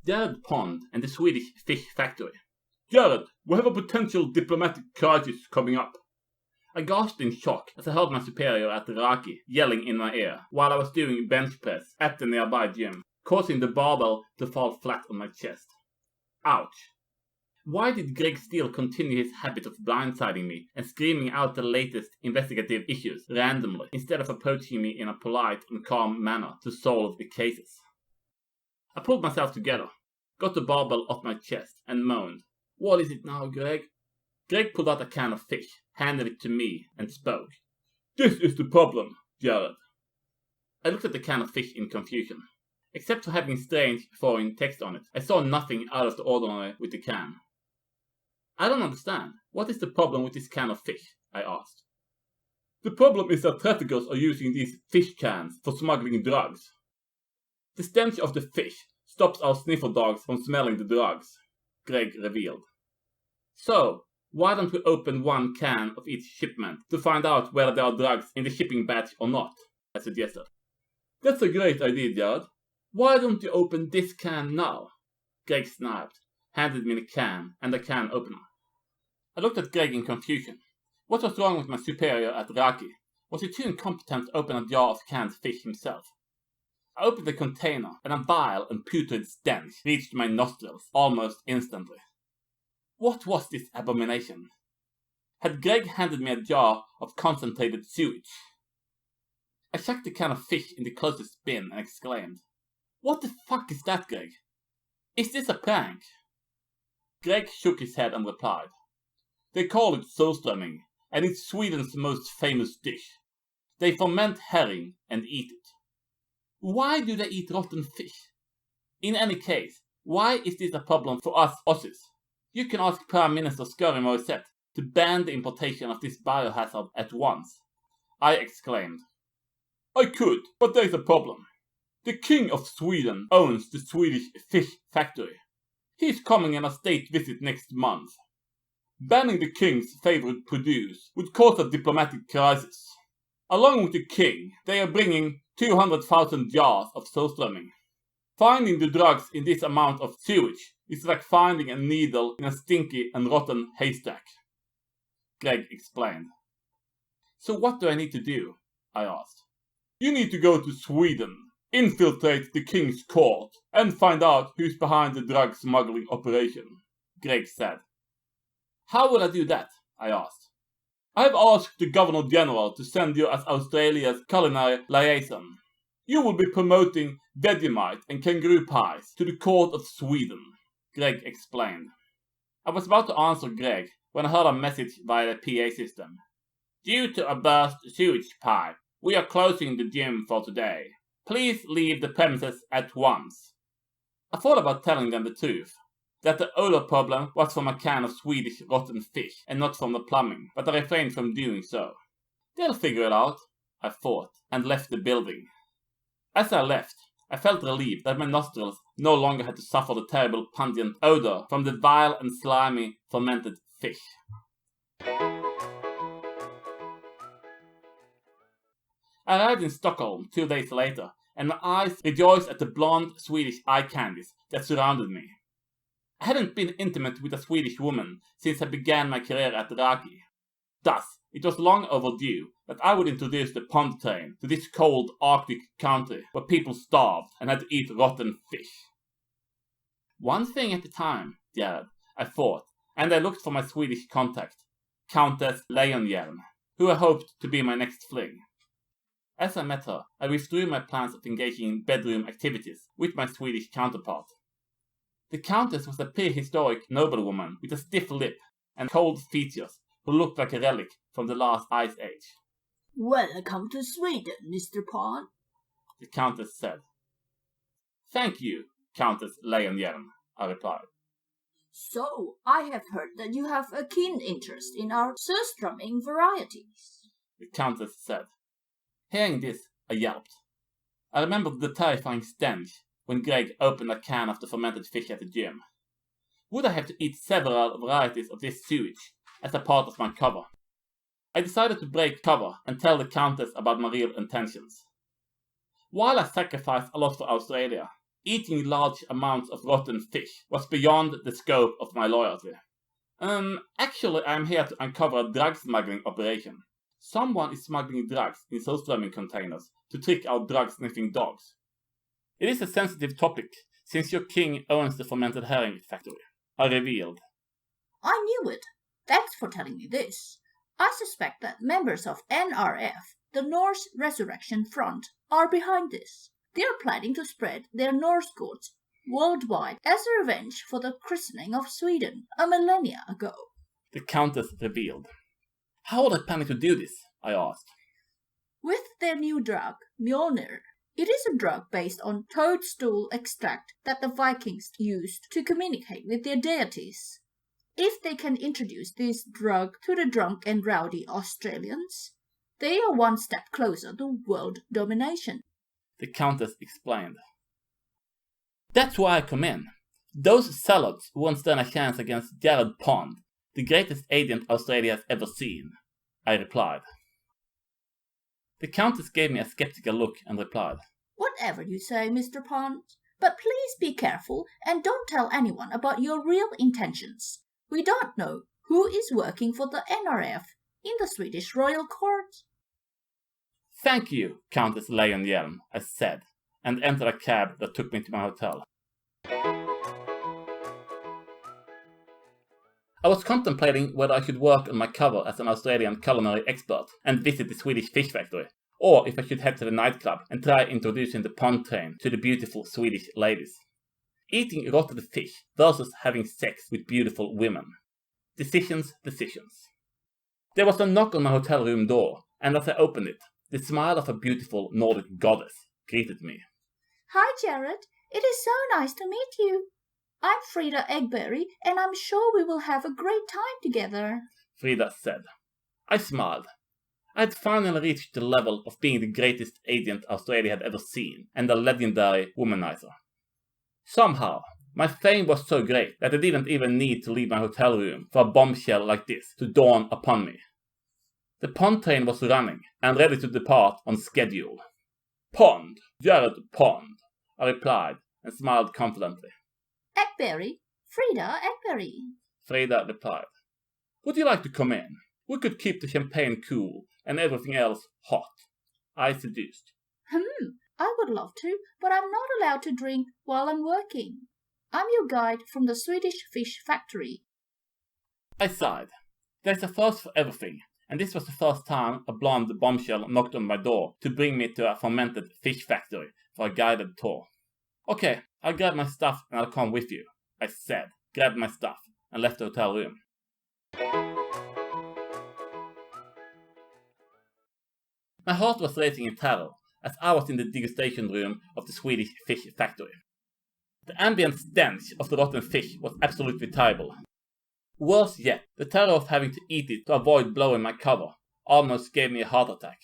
Jared Pond and the Swedish fish factory. Jared, we have a potential diplomatic crisis coming up. I gasped in shock as I heard my superior at Raki yelling in my ear while I was doing bench press at the nearby gym, causing the barbell to fall flat on my chest. Ouch. Why did Greg Steele continue his habit of blindsiding me and screaming out the latest investigative issues randomly instead of approaching me in a polite and calm manner to solve the cases? I pulled myself together, got the barbell off my chest, and moaned. What is it now, Greg? Greg pulled out a can of fish, handed it to me, and spoke. This is the problem, Jared. I looked at the can of fish in confusion. Except for having strange foreign text on it, I saw nothing out of the ordinary with the can. I don't understand. What is the problem with this can of fish? I asked. The problem is that traffickers are using these fish cans for smuggling drugs. The stench of the fish stops our sniffer dogs from smelling the drugs, Greg revealed. So, why don't we open one can of each shipment to find out whether there are drugs in the shipping batch or not? I suggested. That's a great idea, Jared. Why don't you open this can now? Greg snapped, handed me the can and the can opener. I looked at Greg in confusion. What was wrong with my superior at Raki? Was he too incompetent to open a jar of canned fish himself? I opened the container, and a vile and putrid stench reached my nostrils almost instantly. What was this abomination? Had Greg handed me a jar of concentrated sewage? I chucked the can of fish in the closest bin and exclaimed, What the fuck is that, Greg? Is this a prank? Greg shook his head and replied, They call it surströmming, and it's Sweden's most famous dish. They ferment herring and eat it. Why do they eat rotten fish? In any case, why is this a problem for us Aussies? You can ask Prime Minister Scurry Morissette to ban the importation of this biohazard at once. I exclaimed. I could, but there's a problem. The King of Sweden owns the Swedish fish factory. He's coming on a state visit next month. Banning the King's favorite produce would cause a diplomatic crisis. Along with the King, they are bringing 200,000 jars of surströmming. Finding the drugs in this amount of sewage is like finding a needle in a stinky and rotten haystack. Greg explained. So what do I need to do? I asked. You need to go to Sweden, infiltrate the King's court, and find out who's behind the drug smuggling operation, Greg said. How will I do that? I asked. I have asked the Governor General to send you as Australia's culinary liaison. You will be promoting Vegemite and kangaroo pies to the court of Sweden, Greg explained. I was about to answer Greg when I heard a message via the PA system. Due to a burst sewage pipe, we are closing the gym for today. Please leave the premises at once. I thought about telling them the truth, that the odor problem was from a can of Swedish rotten fish and not from the plumbing, but I refrained from doing so. They'll figure it out, I thought, and left the building. As I left, I felt relieved that my nostrils no longer had to suffer the terrible pungent odor from the vile and slimy fermented fish. I arrived in Stockholm 2 days later, and my eyes rejoiced at the blonde Swedish eye candies that surrounded me. I hadn't been intimate with a Swedish woman since I began my career at Raki. Thus, it was long overdue that I would introduce the pond train to this cold Arctic country where people starved and had to eat rotten fish. One thing at a time, Jared, I thought, and I looked for my Swedish contact, Countess Lejonhjelm, who I hoped to be my next fling. As I met her, I withdrew my plans of engaging in bedroom activities with my Swedish counterpart. The Countess was a prehistoric noblewoman with a stiff lip and cold features who looked like a relic from the last ice age. Welcome to Sweden, Mr. Pond, the Countess said. Thank you, Countess Lejonhjelm, I replied. So, I have heard that you have a keen interest in our surströmming varieties, the Countess said. Hearing this, I yelped. I remembered the terrifying stench when Greg opened a can of the fermented fish at the gym. Would I have to eat several varieties of this sewage as a part of my cover? I decided to break cover and tell the Countess about my real intentions. While I sacrificed a lot for Australia, Eating large amounts of rotten fish was beyond the scope of my loyalty. Actually, I am here to uncover a drug smuggling operation. Someone is smuggling drugs in Surströmming containers to trick our drug-sniffing dogs. It is a sensitive topic, since your king owns the fermented herring factory, I revealed. I knew it. Thanks for telling me this. I suspect that members of NRF, the Norse Resurrection Front, are behind this. They are planning to spread their Norse gods worldwide as a revenge for the christening of Sweden a millennia ago. The Countess revealed. How are they planning to do this? I asked. With their new drug, Mjolnir. It is a drug based on toadstool extract that the Vikings used to communicate with their deities. If they can introduce this drug to the drunk and rowdy Australians, they are one step closer to world domination. The Countess explained. That's why I come in. Those salads won't stand a chance against Jared Pond, the greatest agent Australia has ever seen, I replied. The Countess gave me a skeptical look and replied. Whatever you say, Mr. Pond, but please be careful and don't tell anyone about your real intentions. We don't know who is working for the NRF in the Swedish royal court. Thank you, Countess Leonhjelm, I said, and entered a cab that took me to my hotel. I was contemplating whether I should work on my cover as an Australian culinary expert and visit the Swedish fish factory, or if I should head to the nightclub and try introducing the pond train to the beautiful Swedish ladies. Eating rotted fish versus having sex with beautiful women. Decisions. There was a knock on my hotel room door, and as I opened it, the smile of a beautiful Nordic goddess greeted me. Hi, Jared. It is so nice to meet you. I'm Frida Eggberry, and I'm sure we will have a great time together, Frida said. I smiled. I had finally reached the level of being the greatest agent Australia had ever seen, and a legendary womanizer. Somehow, my fame was so great that I didn't even need to leave my hotel room for a bombshell like this to dawn upon me. The pond train was running and ready to depart on schedule. Pond, Jared Pond, I replied and smiled confidently. Eggberry, Frida Eggberry, Frida replied. Would you like to come in? We could keep the champagne cool and everything else hot, I seduced. I would love to, but I'm not allowed to drink while I'm working. I'm your guide from the Swedish fish factory. I sighed. There's a first for everything, and this was the first time a blonde bombshell knocked on my door to bring me to a fermented fish factory for a guided tour. Okay, I'll grab my stuff and I'll come with you, I said, grabbed my stuff, and left the hotel room. My heart was racing in terror as I was in the degustation room of the Swedish fish factory. The ambient stench of the rotten fish was absolutely terrible. Worse yet, the terror of having to eat it to avoid blowing my cover almost gave me a heart attack.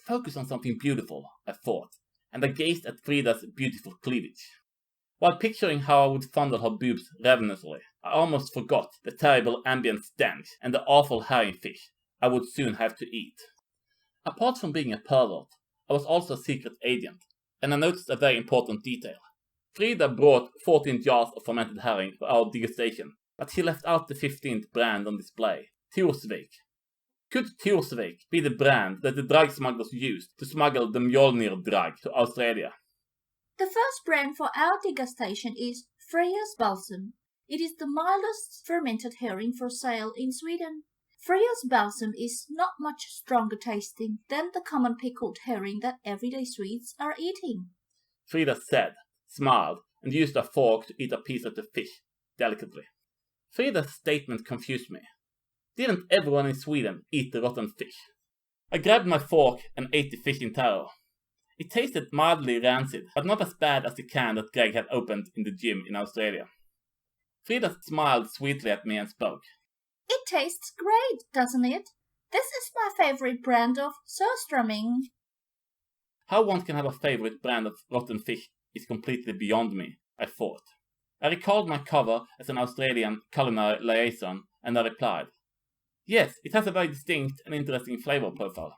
Focus on something beautiful, I thought, and I gazed at Frida's beautiful cleavage. While picturing how I would fondle her boobs ravenously, I almost forgot the terrible ambient stench and the awful herring fish I would soon have to eat. Apart from being a pervert, I was also a secret agent, and I noticed a very important detail. Frida brought 14 jars of fermented herring for our degustation, but she left out the 15th brand on display, Torsvik. Could Torsvik be the brand that the drug smugglers used to smuggle the Mjolnir drug to Australia? The first brand for our degustation is Freya's Balsam. It is the mildest fermented herring for sale in Sweden. Freya's Balsam is not much stronger tasting than the common pickled herring that everyday Swedes are eating, Frida said, smiled, and used a fork to eat a piece of the fish, delicately. Frida's statement confused me. Didn't everyone in Sweden eat the rotten fish? I grabbed my fork and ate the fish in terror. It tasted mildly rancid, but not as bad as the can that Greg had opened in the gym in Australia. Frida smiled sweetly at me and spoke. It tastes great, doesn't it? This is my favorite brand of surströmming. How one can have a favorite brand of rotten fish is completely beyond me, I thought. I recalled my cover as an Australian culinary liaison, and I replied, Yes, it has a very distinct and interesting flavor profile.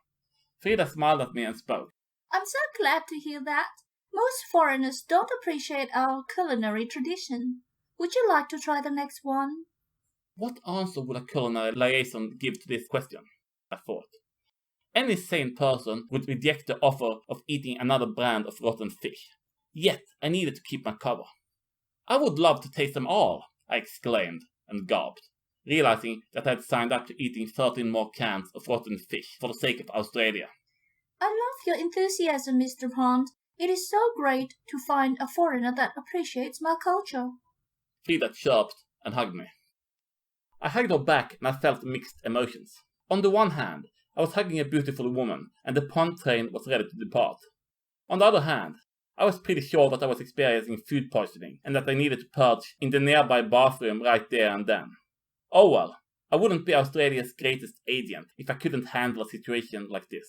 Frida smiled at me and spoke. I'm so glad to hear that. Most foreigners don't appreciate our culinary tradition. Would you like to try the next one? What answer would a culinary liaison give to this question? I thought. Any sane person would reject the offer of eating another brand of rotten fish. Yet I needed to keep my cover. I would love to taste them all, I exclaimed and gulped, realizing that I had signed up to eating 13 more cans of rotten fish for the sake of Australia. I love your enthusiasm, Mr. Pond. It is so great to find a foreigner that appreciates my culture. Frida chirped and hugged me. I hugged her back and I felt mixed emotions. On the one hand, I was hugging a beautiful woman and the Pond train was ready to depart. On the other hand, I was pretty sure that I was experiencing food poisoning and that I needed to purge in the nearby bathroom right there and then. Oh well, I wouldn't be Australia's greatest agent if I couldn't handle a situation like this.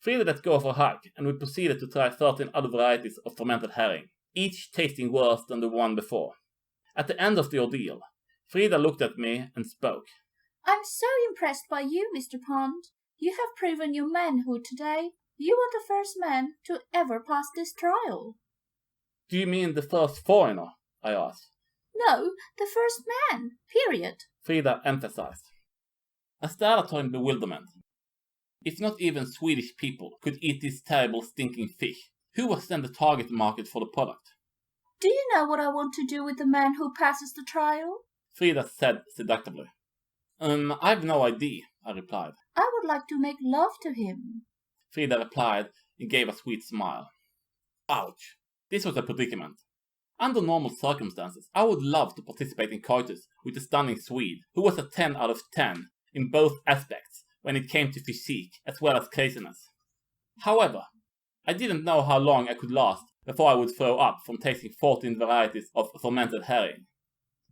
Frida let go of her hug and we proceeded to try 13 other varieties of fermented herring, each tasting worse than the one before. At the end of the ordeal, Frida looked at me and spoke. I'm so impressed by you, Mr. Pond. You have proven your manhood today. You were the first man to ever pass this trial. Do you mean the first foreigner? I asked. No, the first man, period. Frida emphasized. I stared at her in bewilderment. If not even Swedish people could eat this terrible stinking fish, who was then the target market for the product? Do you know what I want to do with the man who passes the trial? Frida said seductively. I've no idea, I replied. I would like to make love to him. Frida replied and gave a sweet smile. Ouch. This was a predicament. Under normal circumstances, I would love to participate in coitus with the stunning Swede, who was a 10 out of 10 in both aspects when it came to physique as well as craziness. However, I didn't know how long I could last before I would throw up from tasting 14 varieties of fermented herring.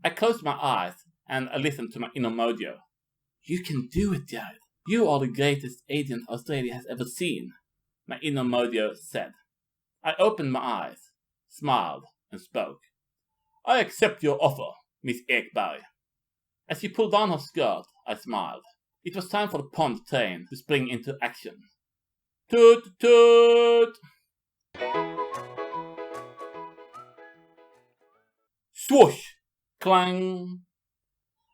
I closed my eyes and I listened to my inner mojo. You can do it, Jared. You are the greatest agent Australia has ever seen, my inner mojo said. I opened my eyes, smiled, and spoke. I accept your offer, Miss Ekberg. As she pulled down her skirt, I smiled. It was time for the Pond train to spring into action. Toot toot! Swoosh! Clang!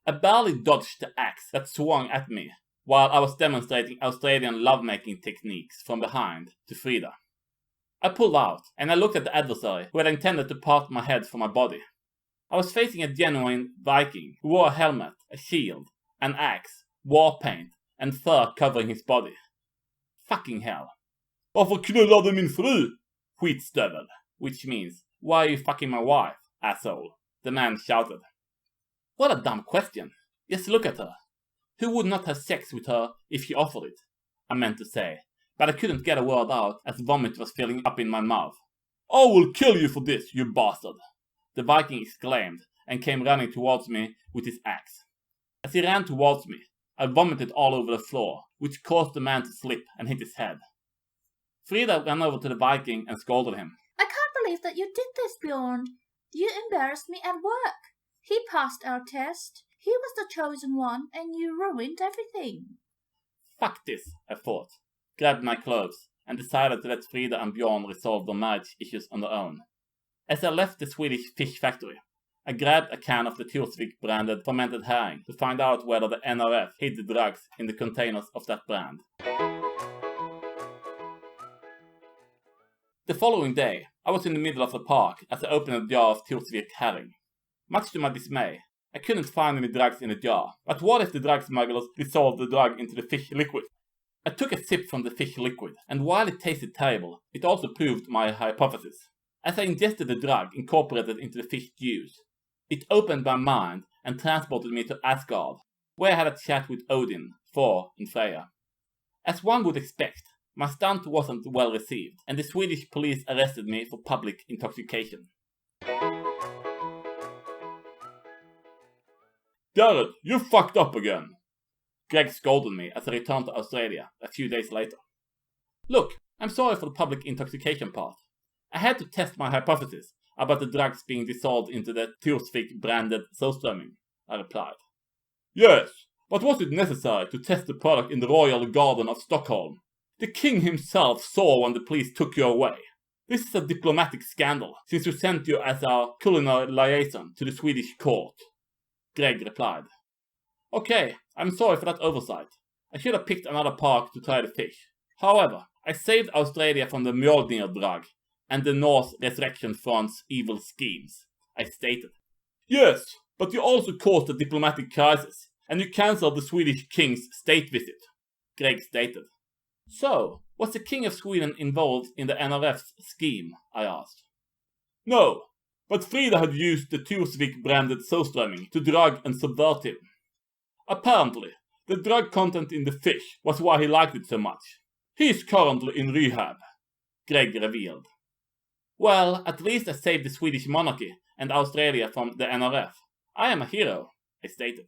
I barely dodged the axe that swung at me while I was demonstrating Australian lovemaking techniques from behind to Frida. I pulled out, and I looked at the adversary who had intended to part my head from my body. I was facing a genuine Viking who wore a helmet, a shield, an axe, war paint, and fur covering his body. Fucking hell. Varför knullar du min fru? Skitstövel. Which means, why are you fucking my wife, asshole? The man shouted. What a dumb question. Just look at her. Who would not have sex with her if she offered it? I meant to say, but I couldn't get a word out as vomit was filling up in my mouth. I will kill you for this, you bastard! The Viking exclaimed and came running towards me with his axe. As he ran towards me, I vomited all over the floor, which caused the man to slip and hit his head. Frida ran over to the Viking and scolded him. I can't believe that you did this, Bjorn. You embarrassed me at work. He passed our test. He was the chosen one, and you ruined everything. Fuck this, I thought, grabbed my clothes, and decided to let Frida and Bjorn resolve their marriage issues on their own. As I left the Swedish fish factory, I grabbed a can of the Torsvik branded fermented herring to find out whether the NRF hid the drugs in the containers of that brand. The following day, I was in the middle of the park as I opened a jar of Torsvik herring. Much to my dismay, I couldn't find any drugs in the jar, but what if the drug smugglers dissolved the drug into the fish liquid? I took a sip from the fish liquid, and while it tasted terrible, it also proved my hypothesis. As I ingested the drug incorporated into the fish juice, it opened my mind and transported me to Asgard, where I had a chat with Odin, Thor, and Freya. As one would expect, my stunt wasn't well received, and the Swedish police arrested me for public intoxication. Jared, you fucked up again! Greg scolded me as I returned to Australia a few days later. Look, I'm sorry for the public intoxication part. I had to test my hypothesis about the drugs being dissolved into the Torsvik branded Surströmming, I replied. Yes, but was it necessary to test the product in the Royal Garden of Stockholm? The king himself saw when the police took you away. This is a diplomatic scandal, since we sent you as our culinary liaison to the Swedish court. Greg replied. Okay, I'm sorry for that oversight. I should have picked another park to try the fish. However, I saved Australia from the Mjolnir drug and the Norse Resurrection Front's evil schemes, I stated. Yes, but you also caused a diplomatic crisis, and you cancelled the Swedish king's state visit, Greg stated. So, was the King of Sweden involved in the NRF's scheme, I asked. No, but Frida had used the Torsvik-branded surströmming to drug and subvert him. Apparently, the drug content in the fish was why he liked it so much. He is currently in rehab, Greg revealed. Well, at least I saved the Swedish monarchy and Australia from the NRF. I am a hero, I stated.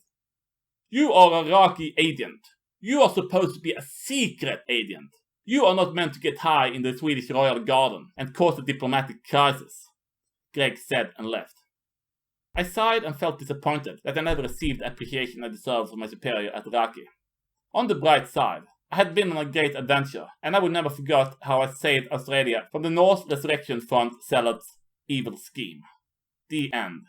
You are a Raki agent. You are supposed to be a secret agent. You are not meant to get high in the Swedish royal garden and cause a diplomatic crisis, Greg said and left. I sighed and felt disappointed that I never received the appreciation I deserved from my superior at Raki. On the bright side, I had been on a great adventure, and I would never forget how I saved Australia from the Norse Resurrection Front zealots' evil scheme. The end.